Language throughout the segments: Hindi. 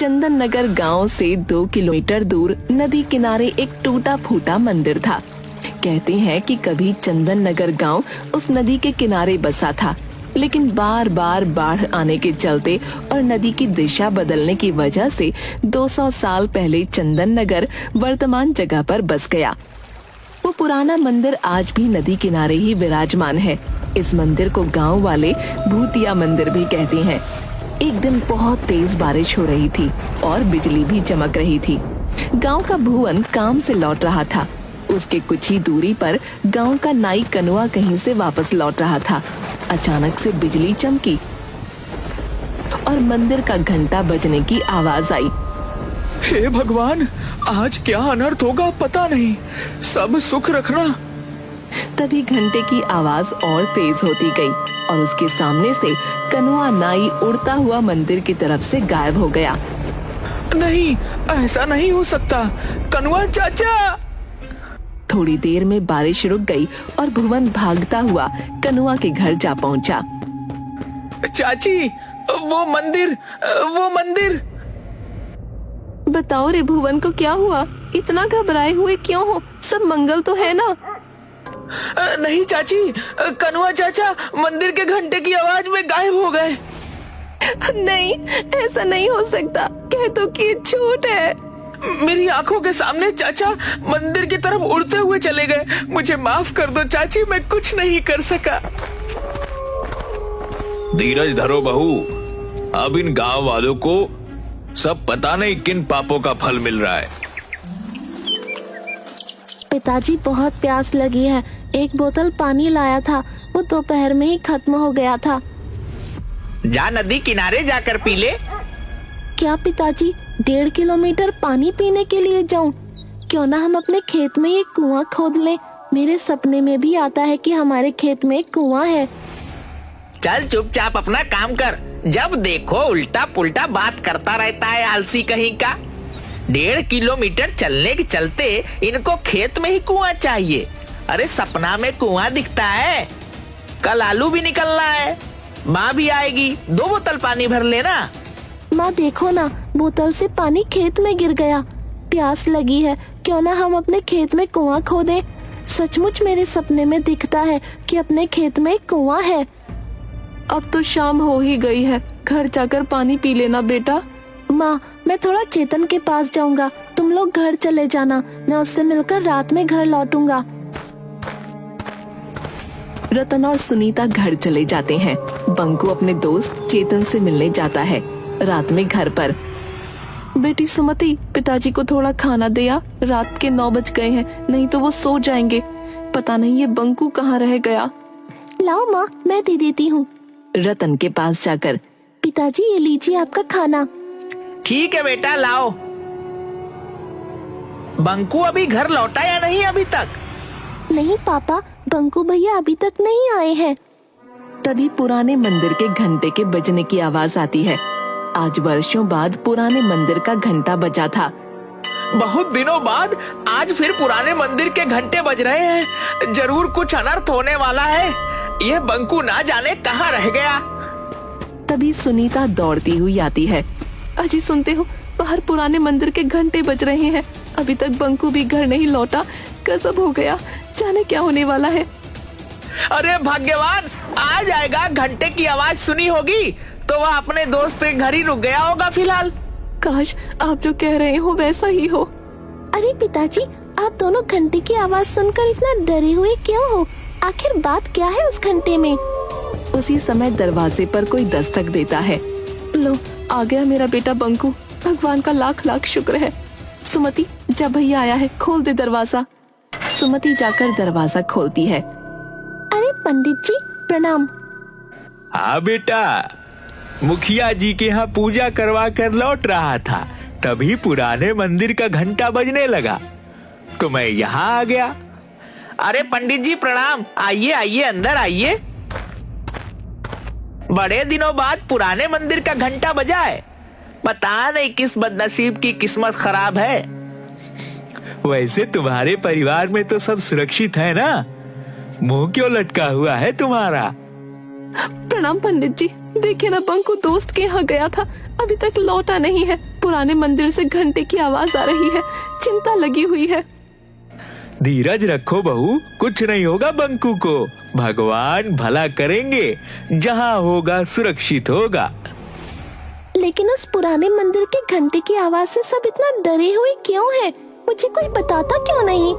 चंदन नगर गाँव से 2 किलोमीटर दूर नदी किनारे एक टूटा फूटा मंदिर था। कहते हैं कि कभी चंदन नगर गाँव उस नदी के किनारे बसा था, लेकिन बार बार बाढ़ आने के चलते और नदी की दिशा बदलने की वजह से 200 साल पहले चंदन नगर वर्तमान जगह पर बस गया। वो पुराना मंदिर आज भी नदी किनारे ही विराजमान है। इस मंदिर को गांव वाले भूतिया मंदिर भी कहते हैं। एक दिन बहुत तेज बारिश हो रही थी और बिजली भी चमक रही थी। गांव का भुवन काम से लौट रहा था। उसके कुछ ही दूरी पर गांव का नाई कनुआ कहीं से वापस लौट रहा था। अचानक से बिजली चमकी और मंदिर का घंटा बजने की आवाज आई। हे भगवान, आज क्या अनर्थ होगा पता नहीं, सब सुख रखना। तभी घंटे की आवाज और तेज होती गई और उसके सामने से कनुआ नाई उड़ता हुआ मंदिर की तरफ से गायब हो गया। नहीं, ऐसा नहीं हो सकता, कनुआ चाचा। थोड़ी देर में बारिश रुक गई और भुवन भागता हुआ कनुआ के घर जा पहुंचा। चाची, वो मंदिर। बताओ रे भुवन को क्या हुआ? इतना घबराए हुए क्यों हो? सब मंगल तो है ना? नहीं चाची, कनुआ चाचा मंदिर के घंटे की आवाज में गायब हो गए। नहीं, ऐसा नहीं हो सकता। कह तो कि झूठ है। मेरी आंखों के सामने चाचा मंदिर की तरफ उड़ते हुए चले गए। मुझे माफ कर दो चाची, मैं कुछ नहीं कर सका। धीरज धरो बहू, अब इन गांव वालों को सब पता नहीं किन पापों का फल मिल रहा है। पिताजी, बहुत प्यास लगी है। एक बोतल पानी लाया था, वो दोपहर में ही खत्म हो गया था। जा नदी किनारे जाकर पी ले। क्या पिताजी, 1.5 किलोमीटर पानी पीने के लिए जाऊं? क्यों ना हम अपने खेत में एक कुआं खोद लें। मेरे सपने में भी आता है कि हमारे खेत में एक कुआं है। चल चुपचाप अपना काम कर। जब देखो उल्टा पुल्टा बात करता रहता है, आलसी कहीं का। 1.5 किलोमीटर चलने के चलते इनको खेत में ही कुआं चाहिए। अरे सपना में कुआं दिखता है? कल आलू भी निकलना है, माँ भी आएगी, 2 बोतल पानी भर लेना। माँ देखो ना, बोतल से पानी खेत में गिर गया। प्यास लगी है, क्यों ना हम अपने खेत में कुआं खोदें। सचमुच मेरे सपने में दिखता है कि अपने खेत में एक कुआं है। अब तो शाम हो ही गई है, घर जाकर पानी पी लेना बेटा। माँ, मैं थोड़ा चेतन के पास जाऊंगा, तुम लोग घर चले जाना। मैं उससे मिलकर रात में घर लौटूंगा। रतन और सुनीता घर चले जाते हैं। बंकू अपने दोस्त चेतन से मिलने जाता है। रात में घर पर, बेटी सुमति, पिताजी को थोड़ा खाना दे आ। रात के 9 बज गए हैं, नहीं तो वो सो जाएंगे। पता नहीं ये बंकू कहाँ रह गया। लाओ माँ, मैं दे देती हूँ। रतन के पास जाकर, पिताजी ये लीजिए आपका खाना। ठीक है बेटा, लाओ। बंकू अभी घर लौटा या नहीं अभी तक? नहीं पापा, बंकू भैया अभी तक नहीं आए हैं। तभी पुराने मंदिर के घंटे के बजने की आवाज आती है। आज वर्षों बाद पुराने मंदिर का घंटा बजा था। बहुत दिनों बाद आज फिर पुराने मंदिर के घंटे बज रहे हैं। जरूर कुछ अनर्थ होने वाला है। यह बंकू ना जाने कहाँ रह गया। तभी सुनीता दौड़ती हुई आती है। अजी सुनते हो, बाहर पुराने मंदिर के घंटे बज रहे हैं। अभी तक बंकू भी घर नहीं लौटा। गजब हो गया, जाने क्या होने वाला है। अरे भाग्यवान, आ जाएगा। घंटे की आवाज सुनी होगी तो वह अपने दोस्त के घर ही रुक गया होगा फिलहाल। काश आप जो कह रहे हो वैसा ही हो। अरे पिताजी, आप दोनों घंटे की आवाज सुनकर इतना डरे हुए क्यों हो? आखिर बात क्या है उस घंटे में? उसी समय दरवाजे पर कोई दस्तक देता है। लो, आ गया मेरा बेटा बंकू। भगवान का लाख लाख शुक्र है। सुमति, जब भैया आया है, खोल दे दरवाजा। सुमति जाकर दरवाजा खोलती है। अरे पंडित जी, प्रणाम। हाँ बेटा, मुखिया जी के यहाँ पूजा करवा कर लौट रहा था, तभी पुराने मंदिर का घंटा बजने लगा तो मैं यहाँ आ गया। अरे पंडित जी प्रणाम। आइए आइए, अंदर आइए। बड़े दिनों बाद पुराने मंदिर का घंटा बजा है। पता नहीं किस बदनसीब की किस्मत खराब है। वैसे तुम्हारे परिवार में तो सब सुरक्षित है ना? मुंह क्यों लटका हुआ है तुम्हारा? प्रणाम पंडित जी। देखिए ना, बंकू दोस्त के यहाँ गया था, अभी तक लौटा नहीं है। पुराने मंदिर से घंटे की आवाज आ रही है, चिंता लगी हुई है। धीरज रखो बहू, कुछ नहीं होगा बंकू को। भगवान भला करेंगे, जहाँ होगा सुरक्षित होगा। लेकिन उस पुराने मंदिर के घंटे की आवाज से सब इतना डरे हुए क्यों हैं? मुझे कोई बताता क्यों नहीं?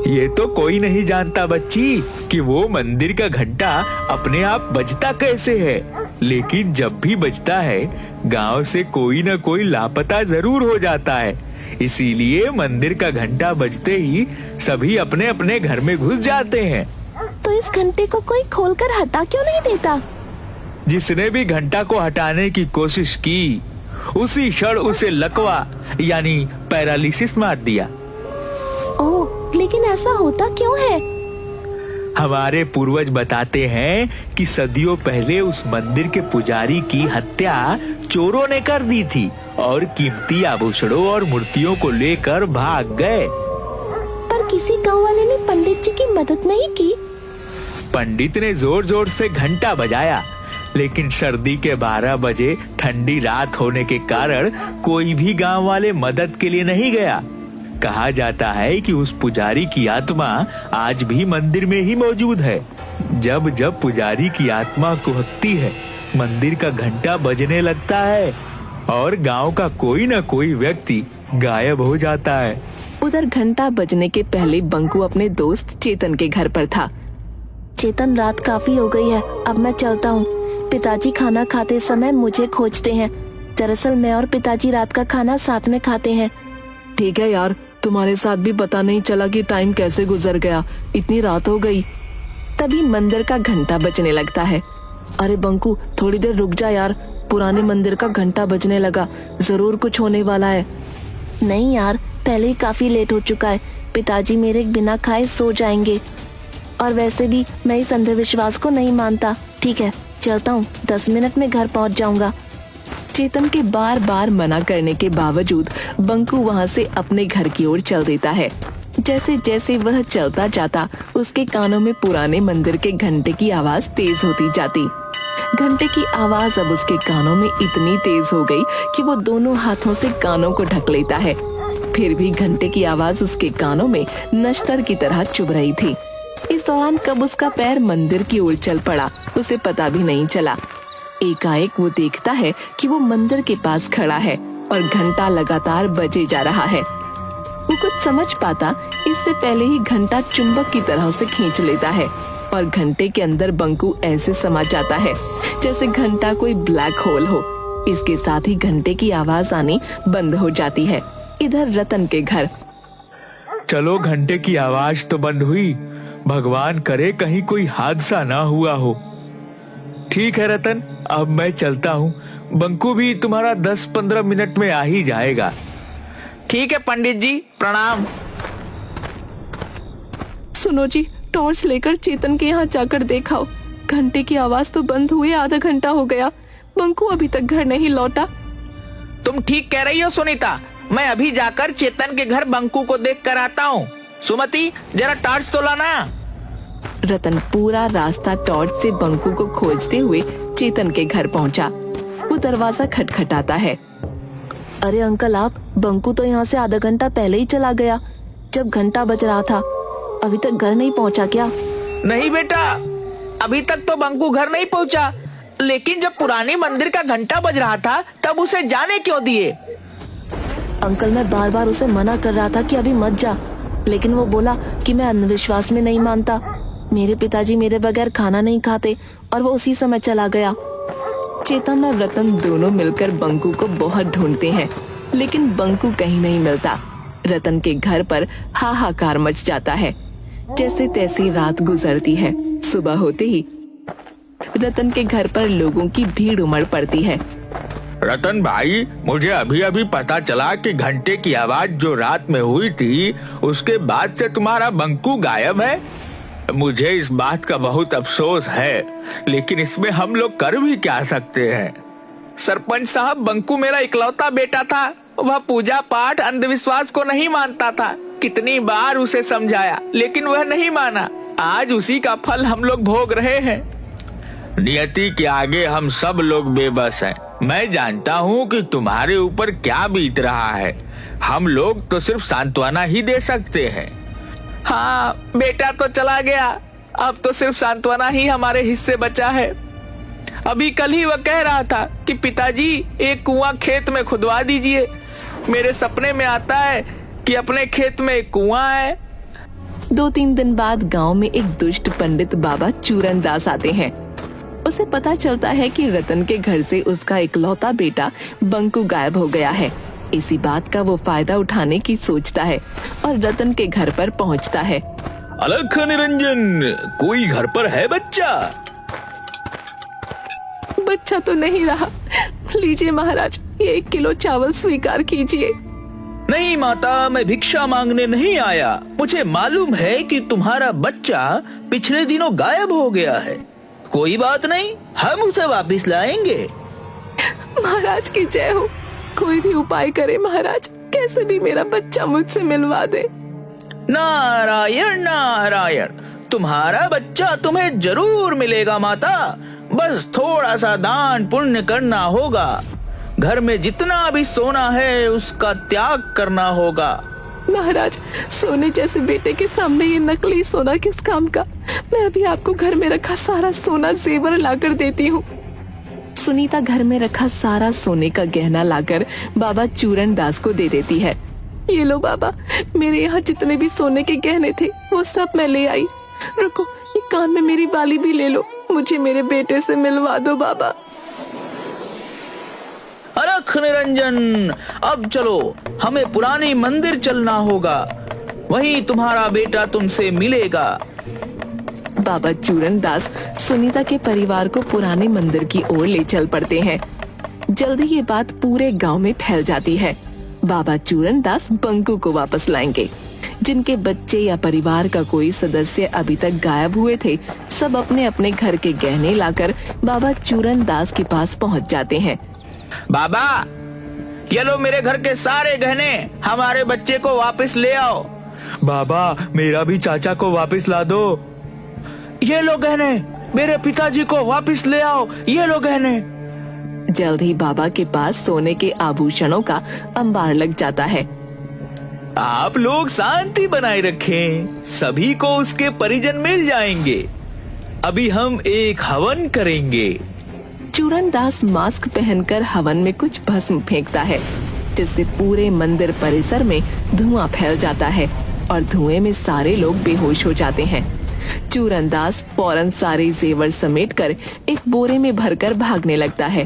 ये तो कोई नहीं जानता बच्ची कि वो मंदिर का घंटा अपने आप बजता कैसे है, लेकिन जब भी बजता है गांव से कोई न कोई लापता जरूर हो जाता है। इसीलिए मंदिर का घंटा बजते ही सभी अपने अपने घर में घुस जाते हैं। तो इस घंटे को कोई खोलकर हटा क्यों नहीं देता? जिसने भी घंटा को हटाने की कोशिश की, उसी क्षण उसे लकवा यानी पैरालिसिस मार दिया। ओह, लेकिन ऐसा होता क्यों है? हमारे पूर्वज बताते हैं कि सदियों पहले उस मंदिर के पुजारी की हत्या चोरों ने कर दी थी और कीमती आभूषणों और मूर्तियों को लेकर भाग गए। पर किसी गांव वाले ने पंडित जी की मदद नहीं की? पंडित ने जोर जोर से घंटा बजाया, लेकिन सर्दी के 12 बजे ठंडी रात होने के कारण कोई भी गांव वाले मदद के लिए नहीं गया। कहा जाता है कि उस पुजारी की आत्मा आज भी मंदिर में ही मौजूद है। जब जब पुजारी की आत्मा कुहकती है, मंदिर का घंटा बजने लगता है और गांव का कोई न कोई व्यक्ति गायब हो जाता है। उधर घंटा बजने के पहले बंकू अपने दोस्त चेतन के घर पर था। चेतन, रात काफी हो गई है, अब मैं चलता हूँ। पिताजी खाना खाते समय मुझे खोजते हैं। दरअसल मैं और पिताजी रात का खाना साथ में खाते हैं। ठीक है यार, तुम्हारे साथ भी पता नहीं चला कि टाइम कैसे गुजर गया, इतनी रात हो गई। तभी मंदिर का घंटा बजने लगता है। अरे बंकू, थोड़ी देर रुक जा यार, पुराने मंदिर का घंटा बजने लगा, जरूर कुछ होने वाला है। नहीं यार, पहले ही काफी लेट हो चुका है। पिताजी मेरे बिना खाए सो जाएंगे, और वैसे भी मैं इस अंधविश्वास को नहीं मानता। ठीक है, चलता हूँ, 10 मिनट में घर पहुँच जाऊंगा। चेतन के बार बार मना करने के बावजूद बंकू वहाँ से अपने घर की ओर चल देता है। जैसे जैसे वह चलता जाता, उसके कानों में पुराने मंदिर के घंटे की आवाज तेज होती जाती। घंटे की आवाज अब उसके कानों में इतनी तेज हो गई कि वो दोनों हाथों से कानों को ढक लेता है। फिर भी घंटे की आवाज उसके कानों में नश्तर की तरह चुभ रही थी। इस दौरान कब उसका पैर मंदिर की ओर चल पड़ा, उसे पता भी नहीं चला। एकाएक वो देखता है कि वो मंदिर के पास खड़ा है और घंटा लगातार बजे जा रहा है। वो कुछ समझ पाता इससे पहले ही घंटा चुंबक की तरह से खींच लेता है और घंटे के अंदर बंकू ऐसे समा जाता है जैसे घंटा कोई ब्लैक होल हो। इसके साथ ही घंटे की आवाज आनी बंद हो जाती है। इधर रतन के घर। चलो, घंटे की आवाज तो बंद हुई, भगवान करे कहीं कोई हादसा ना हुआ हो। ठीक है रतन, अब मैं चलता हूँ। बंकू भी तुम्हारा 10-15 मिनट में आ ही जाएगा। ठीक है पंडित जी, प्रणाम। सुनो जी, टॉर्च लेकर चेतन के यहाँ जाकर देखाओ। घंटे की आवाज तो बंद हुए आधा घंटा हो गया, बंकू अभी तक घर नहीं लौटा। तुम ठीक कह रही हो सुनीता, मैं अभी जाकर चेतन के घर बंकू को देख कर आता हूँ। सुमति, जरा टॉर्च तो लाना। रतन पूरा रास्ता टॉर्च से बंकू को खोजते हुए चेतन के घर पहुंचा। वो दरवाजा खटखटाता है। अरे अंकल, आप, बंकू तो यहाँ से आधा घंटा पहले ही चला गया, जब घंटा बज रहा था। अभी तक घर नहीं पहुँचा क्या? नहीं बेटा, अभी तक तो बंकू घर नहीं पहुँचा, लेकिन जब पुराने मंदिर का घंटा बज रहा था तब उसे जाने क्यों दिए? अंकल, मैं बार बार उसे मना कर रहा था कि अभी मत जा, लेकिन वो बोला कि मैं अंधविश्वास में नहीं मानता। मेरे पिताजी मेरे बगैर खाना नहीं खाते और वो उसी समय चला गया। चेतन और रतन दोनों मिलकर बंकू को बहुत ढूंढते हैं, लेकिन बंकू कहीं नहीं मिलता। रतन के घर पर हाहाकार मच जाता है। जैसे तैसी रात गुजरती है। सुबह होते ही रतन के घर पर लोगों की भीड़ उमड़ पड़ती है। रतन भाई, मुझे अभी अभी पता चला कि घंटे की आवाज जो रात में हुई थी, उसके बाद से तुम्हारा बंकू गायब है। मुझे इस बात का बहुत अफसोस है, लेकिन इसमें हम लोग कर भी क्या सकते हैं। सरपंच साहब, बंकू मेरा इकलौता बेटा था। वह पूजा पाठ अंधविश्वास को नहीं मानता था। कितनी बार उसे समझाया, लेकिन वह नहीं माना। आज उसी का फल हम लोग भोग रहे हैं। नियति के आगे हम सब लोग बेबस हैं। मैं जानता हूँ कि तुम्हारे ऊपर क्या बीत रहा है। हम लोग तो सिर्फ सांत्वना ही दे सकते हैं। हाँ, बेटा तो चला गया, अब तो सिर्फ सांत्वना ही हमारे हिस्से बचा है। अभी कल ही वह कह रहा था कि पिताजी एक कुआं खेत में खुदवा दीजिए। मेरे सपने में आता है कि अपने खेत में एक कुआं है। 2-3 दिन बाद गांव में एक दुष्ट पंडित बाबा चूरन दास आते हैं। उसे पता चलता है कि रतन के घर से उसका इकलौता बेटा बंकू गायब हो गया है। इसी बात का वो फायदा उठाने की सोचता है और रतन के घर पर पहुंचता है। अलख निरंजन, कोई घर पर है बच्चा? बच्चा तो नहीं रहा। लीजिए महाराज, ये 1 किलो चावल स्वीकार कीजिए। नहीं माता, मैं भिक्षा मांगने नहीं आया। मुझे मालूम है कि तुम्हारा बच्चा पिछले दिनों गायब हो गया है। कोई बात नहीं, हम उसे वापस लाएंगे। महाराज की जय हो। कोई भी उपाय करे महाराज, कैसे भी मेरा बच्चा मुझसे मिलवा दे। नारायण नारायण, तुम्हारा बच्चा तुम्हें जरूर मिलेगा माता। बस थोड़ा सा दान पुण्य करना होगा। घर में जितना भी सोना है उसका त्याग करना होगा। महाराज, सोने जैसे बेटे के सामने ये नकली सोना किस काम का। मैं अभी आपको घर में रखा सारा सोना जेवर लाकर देती हूँ। सुनीता घर में रखा सारा सोने का गहना लाकर बाबा चूरन दास को दे देती है। ये लो बाबा, मेरे यहाँ जितने भी सोने के गहने थे वो सब मैं ले आई। रुको, ये कान में मेरी बाली भी ले लो। मुझे मेरे बेटे से मिलवा दो बाबा। अलख निरंजन, अब चलो, हमें पुरानी मंदिर चलना होगा। वहीं तुम्हारा बेटा तुमसे मिलेगा। बाबा चूरन दास सुनीता के परिवार को पुराने मंदिर की ओर ले चल पड़ते हैं। जल्दी ये बात पूरे गांव में फैल जाती है। बाबा चूरन दास बंकू को वापस लाएंगे। जिनके बच्चे या परिवार का कोई सदस्य अभी तक गायब हुए थे, सब अपने अपने घर के गहने लाकर बाबा चूरन दास के पास पहुंच जाते हैं। बाबा, ये लो मेरे घर के सारे गहने, हमारे बच्चे को वापस ले आओ। बाबा, मेरा भी चाचा को वापस ला दो। ये लो गहने, मेरे पिताजी को वापस ले आओ। ये लो गहने। जल्द ही बाबा के पास सोने के आभूषणों का अंबार लग जाता है। आप लोग शांति बनाए रखें, सभी को उसके परिजन मिल जाएंगे। अभी हम एक हवन करेंगे। चूरन दास मास्क पहनकर हवन में कुछ भस्म फेंकता है, जिससे पूरे मंदिर परिसर में धुआं फैल जाता है और धुएं में सारे लोग बेहोश हो जाते हैं। चूरन दास फौरन सारे जेवर समेटकर एक बोरे में भरकर भागने लगता है।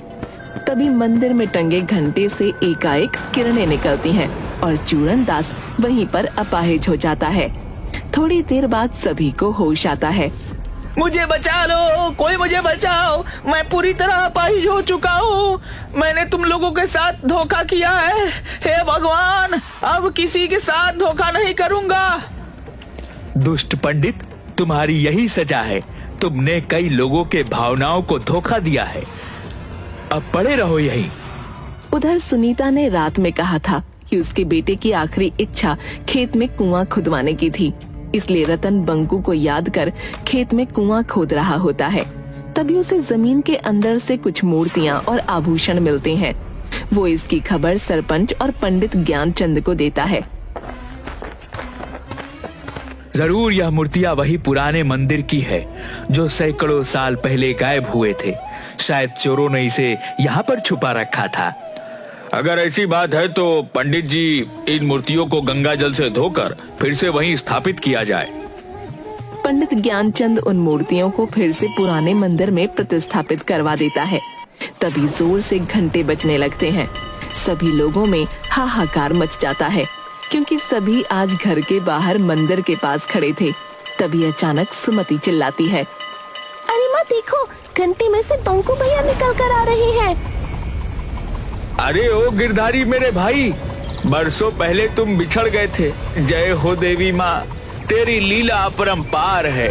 तभी मंदिर में टंगे घंटे से एकाएक किरणें निकलती हैं और चूरन दास वहीं पर अपाहिज हो जाता है। थोड़ी देर बाद सभी को होश आता है। मुझे बचा लो, कोई मुझे बचाओ, मैं पूरी तरह अपाहिज हो चुका हूँ। मैंने तुम लोगों के साथ धोखा किया है। हे भगवान, अब किसी के साथ धोखा नहीं करूँगा। दुष्ट पंडित, तुम्हारी यही सजा है। तुमने कई लोगों के भावनाओं को धोखा दिया है। अब पड़े रहो यहीं। उधर सुनीता ने रात में कहा था कि उसके बेटे की आखिरी इच्छा खेत में कुआं खुदवाने की थी, इसलिए रतन बंकू को याद कर खेत में कुआं खोद रहा होता है। तभी उसे जमीन के अंदर से कुछ मूर्तियां और आभूषण मिलते हैं। वो इसकी खबर सरपंच और पंडित ज्ञानचंद को देता है। जरूर यह मूर्तियां वही पुराने मंदिर की है जो सैकड़ों साल पहले गायब हुए थे। शायद चोरों ने इसे यहाँ पर छुपा रखा था। अगर ऐसी बात है तो पंडित जी, इन मूर्तियों को गंगा जल से धोकर फिर से वहीं स्थापित किया जाए। पंडित ज्ञानचंद उन मूर्तियों को फिर से पुराने मंदिर में प्रतिस्थापित करवा देता है। तभी जोर से घंटे बजने लगते हैं। सभी लोगों में हाहाकार मच जाता है, क्योंकि सभी आज घर के बाहर मंदिर के पास खड़े थे। तभी अचानक सुमति चिल्लाती है, अरे माँ देखो, घंटे में से बंकू भैया निकल कर आ रहे हैं। अरे ओ गिरधारी मेरे भाई, बरसों पहले तुम बिछड़ गए थे। जय हो देवी माँ, तेरी लीला अपरंपार है।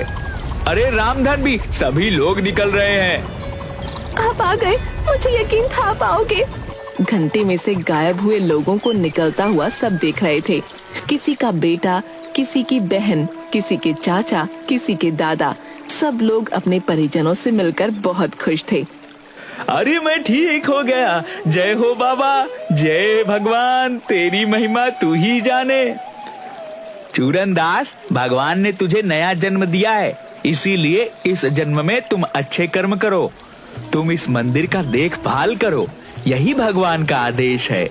अरे रामधन भी, सभी लोग निकल रहे हैं। आप आ गए, मुझे यकीन था आप आओगे। घंटे में से गायब हुए लोगों को निकलता हुआ सब देख रहे थे। किसी का बेटा, किसी की बहन, किसी के चाचा, किसी के दादा, सब लोग अपने परिजनों से मिलकर बहुत खुश थे। अरे मैं ठीक हो गया, जय हो बाबा, जय भगवान, तेरी महिमा तू ही जाने। चूरन दास, भगवान ने तुझे नया जन्म दिया है, इसीलिए इस जन्म में तुम अच्छे कर्म करो, तुम इस मंदिर का देखभाल करो, यही भगवान का आदेश है।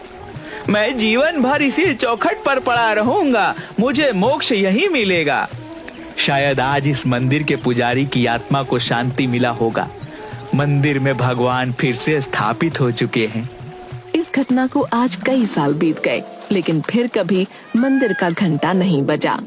मैं जीवन भर इसी चौखट पर पड़ा रहूंगा, मुझे मोक्ष यही मिलेगा। शायद आज इस मंदिर के पुजारी की आत्मा को शांति मिला होगा। मंदिर में भगवान फिर से स्थापित हो चुके हैं। इस घटना को आज कई साल बीत गए, लेकिन फिर कभी मंदिर का घंटा नहीं बजा।